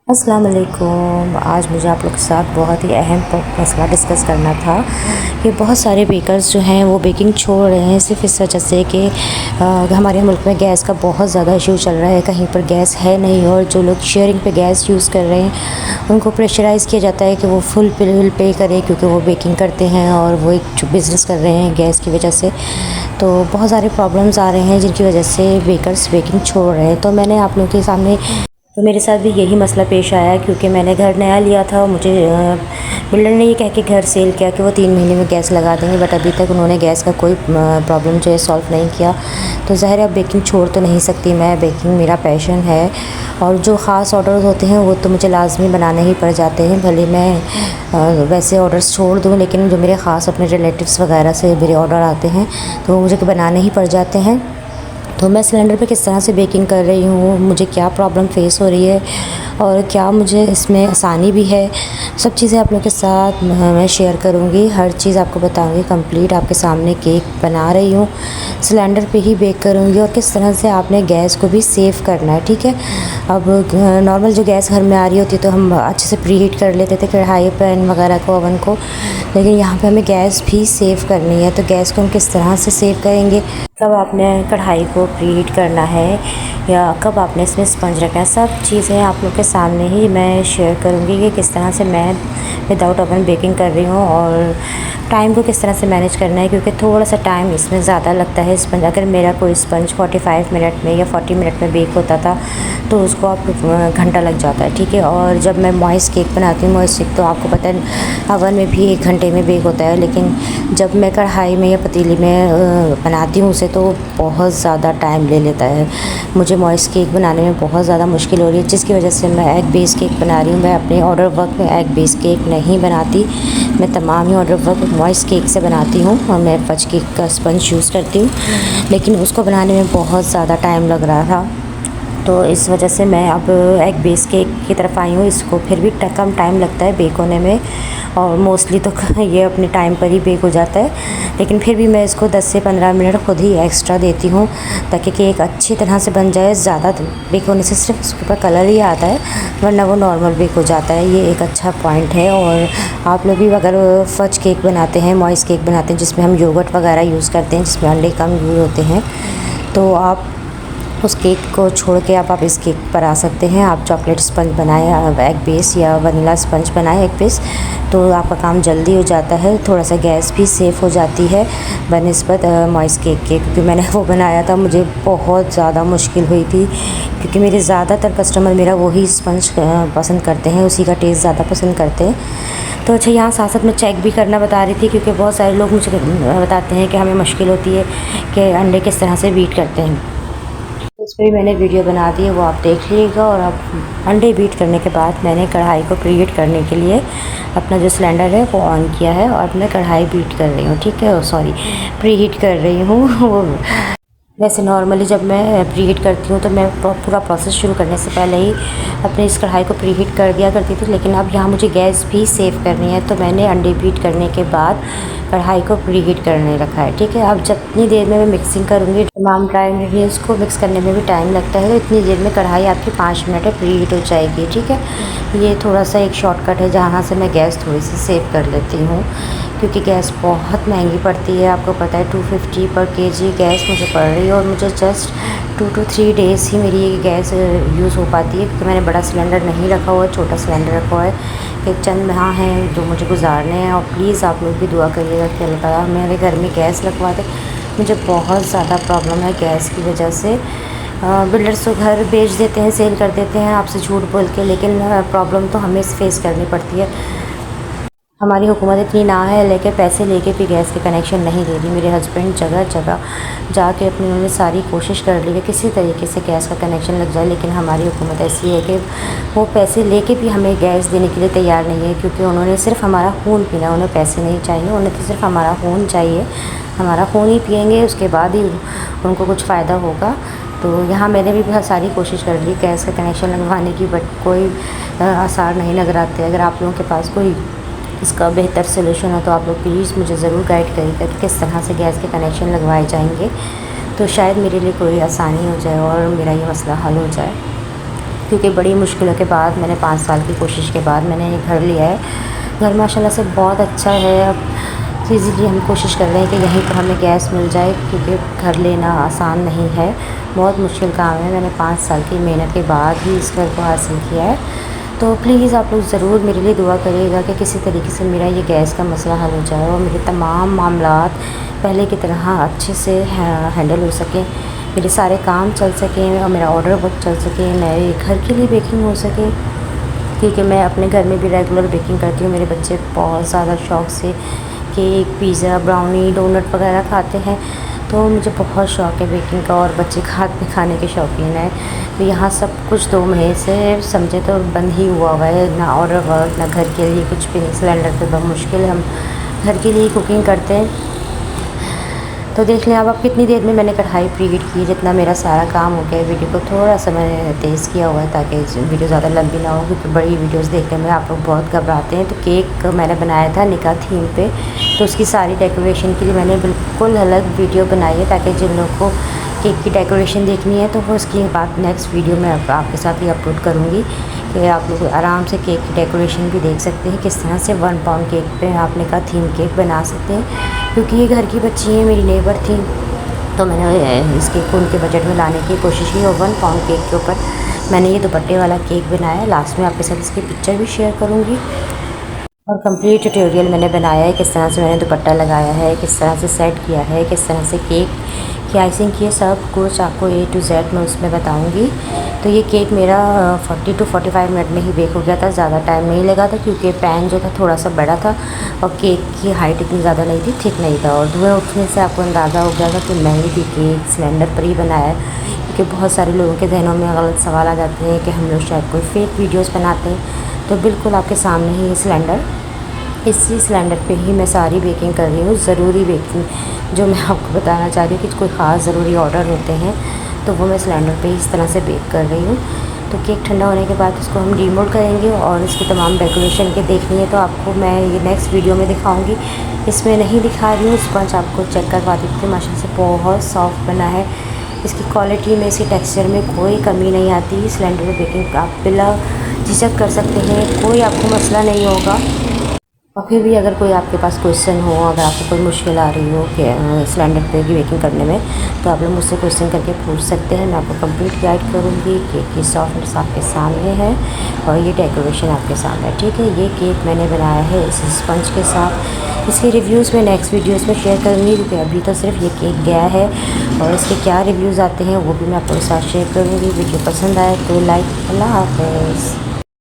अस्सलाम वालेकुम। आज मुझे आप लोग के साथ बहुत ही अहम मसला डिस्कस करना था कि बहुत सारे बेकर्स जो हैं वो बेकिंग छोड़ रहे हैं सिर्फ़ इस वजह से कि हमारे मुल्क में गैस का बहुत ज़्यादा इशू चल रहा है। कहीं पर गैस है नहीं और जो लोग शेयरिंग पे गैस यूज़ कर रहे हैं उनको प्रेशराइज़ किया जाता है कि वो फुल बिल पे करें, क्योंकि वो बेकिंग करते हैं और वो एक बिज़नेस कर रहे हैं गैस की वजह से। तो बहुत सारे प्रॉब्लम्स आ रहे हैं जिनकी वजह से बेकर्स बेकिंग छोड़ रहे हैं। तो मैंने आप लोगों के सामने तो मेरे साथ भी यही मसला पेश आया, क्योंकि मैंने घर नया लिया था और मुझे बिल्डर ने ये कह के घर सेल किया कि वो 3 महीने में गैस लगा देंगे, बट अभी तक उन्होंने गैस का कोई प्रॉब्लम जो है सॉल्व नहीं किया। तो ज़ाहिर है अब बेकिंग छोड़ तो नहीं सकती मैं, बेकिंग मेरा पैशन है और जो ख़ास ऑर्डर्स होते हैं वो तो मुझे लाजमी बनाने ही पड़ जाते हैं। भले मैं वैसे ऑर्डर्स छोड़ दूँ, लेकिन जो मेरे ख़ास अपने रिलेटिव्स वगैरह से मेरे ऑर्डर आते हैं तो मुझे बनाने ही पड़ जाते हैं। तो मैं सिलेंडर पे किस तरह से बेकिंग कर रही हूँ, मुझे क्या प्रॉब्लम फ़ेस हो रही है और क्या मुझे इसमें आसानी भी है, सब चीज़ें आप लोगों के साथ मैं शेयर करूँगी। हर चीज़ आपको बताऊँगी कंप्लीट। आपके सामने केक बना रही हूँ, सिलेंडर पे ही बेक करूँगी और किस तरह से आपने गैस को भी सेव करना है, ठीक है। अब नॉर्मल जो गैस घर में आ रही होती है तो हम अच्छे से प्री हीट कर लेते थे कढ़ाई पैन वगैरह को, ओवन को, लेकिन यहाँ पे हमें गैस भी सेव करनी है। तो गैस को हम किस तरह से सेव करेंगे, कब आपने कढ़ाई को प्रीहीट करना है या कब आपने इसमें स्पंज रखना है, सब चीज़ें आप लोग के सामने ही मैं शेयर करूँगी कि किस तरह से मैं विदाउट ओवन बेकिंग कर रही हूँ और टाइम को किस तरह से मैनेज करना है, क्योंकि थोड़ा सा टाइम इसमें ज़्यादा लगता है। स्पंज अगर मेरा कोई स्पंज 45 मिनट में या 40 मिनट में बेक होता था तो उसको आप घंटा लग जाता है, ठीक है। और जब मैं मॉइस्ट केक बनाती हूँ, मॉइस्ट केक तो आपको पता है ओवन में भी 1 घंटे में बेक होता है, लेकिन जब मैं कढ़ाई में या पतीली में बनाती हूँ उसे तो बहुत ज़्यादा टाइम ले लेता है। मुझे मॉइस्ट केक बनाने में बहुत ज़्यादा मुश्किल हो रही है, जिसकी वजह से मैं एग बेस केक बना रही हूँ। मैं अपने ऑर्डर वर्क में एग बेस केक नहीं बनाती, मैं तमाम ही ऑर्डर वर्क मॉइस्ट केक से बनाती हूँ और मैं फज केक का स्पंज यूज़ करती हूँ, लेकिन उसको बनाने में बहुत ज़्यादा टाइम लग रहा था। तो इस वजह से मैं अब एग बेस केक की तरफ आई हूँ। इसको फिर भी कम टाइम लगता है बेक होने में और मोस्टली तो ये अपने टाइम पर ही बेक हो जाता है, लेकिन फिर भी मैं इसको 10 से 15 मिनट खुद ही एक्स्ट्रा देती हूँ ताकि केक अच्छी तरह से बन जाए। ज़्यादा बेक होने से सिर्फ उसके ऊपर कलर ही आता है, वरना वो नॉर्मल बेक हो जाता है। ये एक अच्छा पॉइंट है। और आप लोग भी अगर फज केक बनाते हैं, मॉइस्ट केक बनाते हैं जिसमें हम योगर्ट वगैरह यूज़ करते हैं, जिसमें अंडे कम यूज़ होते हैं, तो आप उस केक को छोड़ के आप इस केक पर आ सकते हैं। आप चॉकलेट स्पंज बनाएं एग बेस या वनीला स्पंज बनाएं एग बेस, तो आपका काम जल्दी हो जाता है, थोड़ा सा गैस भी सेफ़ हो जाती है बनिस्बत मॉइस्ट केक के। क्योंकि मैंने वो बनाया था, मुझे बहुत ज़्यादा मुश्किल हुई थी, क्योंकि मेरे ज़्यादातर कस्टमर मेरा वही स्पंज पसंद करते हैं, उसी का टेस्ट ज़्यादा पसंद करते हैं। तो अच्छा, यहाँ साथ साथ मैं चेक भी करना बता रही थी, क्योंकि बहुत सारे लोग मुझे बताते हैं कि हमें मुश्किल होती है कि अंडे किस तरह से बीट करते हैं। उस पर भी मैंने वीडियो बना दी है, वो आप देख लीजिएगा। और अब अंडे बीट करने के बाद मैंने कढ़ाई को प्रीहीट करने के लिए अपना जो सिलेंडर है वो ऑन किया है और मैं कढ़ाई बीट कर रही हूँ, ठीक है, सॉरी प्रीहीट कर रही हूँ। वो वैसे नॉर्मली जब मैं प्रीहीट करती हूँ तो मैं पूरा प्रोसेस शुरू करने से पहले ही अपने इस कढ़ाई को प्रीहीट कर दिया करती थी, लेकिन अब यहाँ मुझे गैस भी सेव करनी है, तो मैंने अंडे बीट करने के बाद कढ़ाई को प्रीहीट करने रखा है, ठीक है। अब जितनी देर में मैं मिक्सिंग करूँगी, तमाम ड्राई इंग्रेडिएंट्स को मिक्स करने में भी टाइम लगता है, तो इतनी देर में कढ़ाई आपकी 5 मिनट में प्रीहीट हो जाएगी, ठीक है। ये थोड़ा सा एक शॉर्टकट है जहाँ से मैं गैस थोड़ी सी सेव कर लेती हूँ, क्योंकि गैस बहुत महंगी पड़ती है। आपको पता है 250 पर केजी गैस मुझे पड़ रही है और मुझे जस्ट 2 to 3 डेज़ ही मेरी ये गैस यूज़ हो पाती है, क्योंकि मैंने बड़ा सिलेंडर नहीं रखा हुआ है, छोटा सिलेंडर रखा हुआ है कि चंद माह हैं जो मुझे गुजारने हैं। और प्लीज़ आप लोग भी दुआ करिएगा कि अल्लाह ताला मेरे घर में गैस लगवा दे। मुझे बहुत ज़्यादा प्रॉब्लम है गैस की वजह से। बिल्डर्स तो घर बेच देते हैं, सेल कर देते हैं आपसे झूठ बोल के, लेकिन प्रॉब्लम तो हमें फेस करनी पड़ती है। हमारी हुकूमत इतनी ना है, लेके पैसे लेके भी गैस के कनेक्शन नहीं दे रही। मेरे हस्बैंड जगह जगह जाके अपनी उन्होंने सारी कोशिश कर ली है किसी तरीके से गैस का कनेक्शन लग जाए, लेकिन हमारी हुकूमत ऐसी है कि वो पैसे लेके भी हमें गैस देने के लिए तैयार नहीं है, क्योंकि उन्होंने सिर्फ हमारा खून पीना, उन्हें पैसे नहीं चाहिए, उन्हें तो सिर्फ हमारा खून चाहिए। हमारा खून ही पियेंगे, उसके बाद ही उनको कुछ फ़ायदा होगा। तो यहाँ मैंने भी बहुत सारी कोशिश कर ली गैस का कनेक्शन लगवाने की, बट कोई आसार नहीं नज़र आते। अगर आप लोगों के पास कोई इसका बेहतर सलूशन हो तो आप लोग प्लीज़ मुझे ज़रूर गाइड करिएगा कि किस तरह से गैस के कनेक्शन लगवाए जाएंगे, तो शायद मेरे लिए कोई आसानी हो जाए और मेरा ये मसला हल हो जाए। क्योंकि बड़ी मुश्किलों के बाद मैंने 5 साल की कोशिश के बाद मैंने ये घर लिया है। घर माशाल्लाह से बहुत अच्छा है। अब इसीलिए हम कोशिश कर रहे हैं कि यहीं पर हमें गैस मिल जाए, क्योंकि घर लेना आसान नहीं है, बहुत मुश्किल काम है। मैंने 5 साल की मेहनत के बाद ही इस घर को हासिल किया है। तो प्लीज़ आप लोग ज़रूर मेरे लिए दुआ करिएगा कि किसी तरीके से मेरा ये गैस का मसला हल हो जाए और मेरे तमाम मामलात पहले की तरह अच्छे से हैंडल हो सकें, मेरे सारे काम चल सकें और मेरा ऑर्डर बुक चल सके, मेरे घर के लिए बेकिंग हो सके, क्योंकि मैं अपने घर में भी रेगुलर बेकिंग करती हूँ। मेरे बच्चे बहुत ज़्यादा शौक़ से केक, पिज़्ज़ा, ब्राउनी, डोनट वगैरह खाते हैं, तो मुझे बहुत शौक़ है बेकिंग का और बच्चे खाने के शौकीन हैं। तो यहाँ सब कुछ 2 महीने से समझे तो बंद ही हुआ है, ना ऑर्डर वर्क, ना घर के लिए कुछ भी नहीं। सिलेंडर पे बहुत मुश्किल है, हम घर के लिए कुकिंग करते हैं। तो देख लें अब कितनी देर में मैंने कढ़ाई प्रीहीट की, जितना मेरा सारा काम हो गया। वीडियो को थोड़ा सा मैंने तेज़ किया हुआ है ताकि वीडियो ज़्यादा लंबी ना हो, क्योंकि बड़ी वीडियोस देखने में आप लोग बहुत घबराते हैं। तो केक मैंने बनाया था निकाह थीम पे, तो उसकी सारी डेकोरेशन के लिए मैंने बिल्कुल अलग वीडियो बनाई है, ताकि जिन लोगों को केक की डेकोरेशन देखनी है तो वो उसकी बात नेक्स्ट वीडियो में आपके साथ ही अपलोड करूँगी, कि आप लोग आराम से केक की डेकोरेशन भी देख सकते हैं, किस तरह से 1 पाउंड केक पे आप निकाह थीम केक बना सकते हैं। क्योंकि ये घर की बच्ची है, मेरी नेबर थी, तो मैंने इस केक को उनके बजट में लाने की कोशिश की और 1 पाउंड केक के ऊपर मैंने ये दुपट्टे वाला केक बनाया। लास्ट में आपके साथ इसकी पिक्चर भी शेयर करूँगी और कंप्लीट ट्यूटोरियल मैंने बनाया है, किस तरह से मैंने दुपट्टा लगाया है, किस तरह से सेट किया है, किस तरह से केक की आइसिंग की है, सब कुछ आपको A to Z मैं उसमें बताऊंगी। तो ये केक मेरा 40 to 45 मिनट में ही बेक हो गया था, ज़्यादा टाइम नहीं लगा था, क्योंकि पैन जो था थोड़ा सा बड़ा था और केक की हाइट इतनी ज़्यादा नहीं थी, थिक नहीं था। और धुएँ उठने से आपको अंदाज़ा हो गया था कि मैंने भी केक सिलेंडर पर ही बनाया है, क्योंकि बहुत सारे लोगों के जहनों में गलत सवाल आ जाते हैं कि हम लोग शायद कोई फेक वीडियोज़ बनाते हैं। तो बिल्कुल आपके सामने ही ये सिलेंडर, इसी सिलेंडर पे ही मैं सारी बेकिंग कर रही हूँ। ज़रूरी बेकिंग जो मैं आपको बताना चाह रही हूँ कि कोई ख़ास ज़रूरी ऑर्डर होते हैं तो वो मैं सिलेंडर पे इस तरह से बेक कर रही हूँ। तो केक ठंडा होने के बाद इसको हम डीमोल्ड करेंगे और इसकी तमाम डेकोरेशन के देखनी है तो आपको मैं ये नेक्स्ट वीडियो में दिखाऊँगी। इसमें नहीं दिखा रही हूँ, स्पंज आपको चेक करवा देती हूँ। माशाल्लाह से बहुत सॉफ्ट बना है, इसकी क्वालिटी में, इसकी टेक्सचर में कोई कमी नहीं आती। सिलेंडर में बेकिंग आप बिला झिझक कर सकते हैं, कोई आपको मसला नहीं होगा। और फिर भी अगर कोई आपके पास क्वेश्चन हो, अगर आपको कोई मुश्किल आ रही हो कि सिलेंडर पे की बेकिंग करने में, तो आप लोग मुझसे क्वेश्चन करके पूछ सकते हैं। मैं आपको कंप्लीट गाइड करूँगी। केक की सॉफ्टनेस आपके सामने है और ये डेकोरेशन आपके सामने है, ठीक है। ये केक मैंने बनाया है इस स्पंज के साथ। इसके रिव्यूज़ में नेक्स्ट वीडियोज़ में शेयर करूँगी, क्योंकि अभी तो सिर्फ ये केक गया है और इसके क्या रिव्यूज़ आते हैं वो भी मैं आपके साथ शेयर करूँगी। वीडियो पसंद आए तो लाइक। अल्लाह हाफ़िज़।